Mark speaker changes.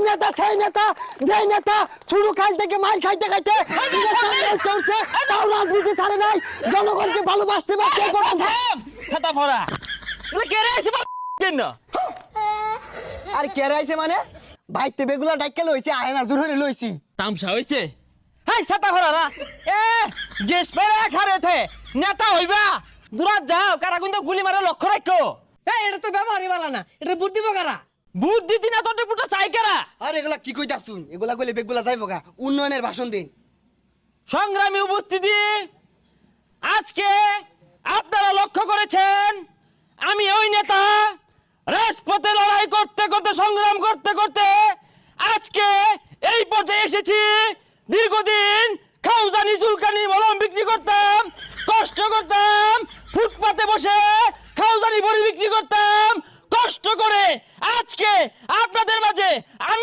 Speaker 1: নেতা সেই নেতা যেই নেতা শুরু কাল থেকে মার খাইতে খাইতে চলছে তাও রাজনীতি ছাড়ে নাই জনগণকে ভালোবাসতে পারছে
Speaker 2: ছাতা ভরা কে রে আইছে কেন
Speaker 1: আর কে রাইছে মানে বাইতে বেগুলা ডাইকে লইছে আয়না জোর হরে লইছি
Speaker 2: তামসা হইছে হাই ছাতা ভরা না এ গেস পেরে খারে থে নেতা হইবা দূরাত যাও কারা কিন্তু গুলি মারে লক্ষ্য রাখো
Speaker 3: এই এটা তো ব্যবহারই বালা না এটা বুদ্ধি বকারা
Speaker 2: বুদ্ধি দিনা তোর পুটা চাই কারা
Speaker 1: আর এগুলা কি কইতা শুন এগুলা কইলে বেগুলা যাইবো গা উন্নয়নের ভাষণ দিন
Speaker 2: সংগ্রামী উপস্থিতি আজকে আপনারা লক্ষ্য করেছেন আমি ওই নেতা রাজপথে লড়াই করতে করতে সংগ্রাম করতে করতে আজকে এই পর্যায়ে এসেছি দীর্ঘদিন খাউজানি চুলকানি মলম বিক্রি করতাম কষ্ট করতাম ফুটপাতে বসে খাউজানি বড়ি বিক্রি করতাম কষ্ট করে আজকে আপনাদের মাঝে আমি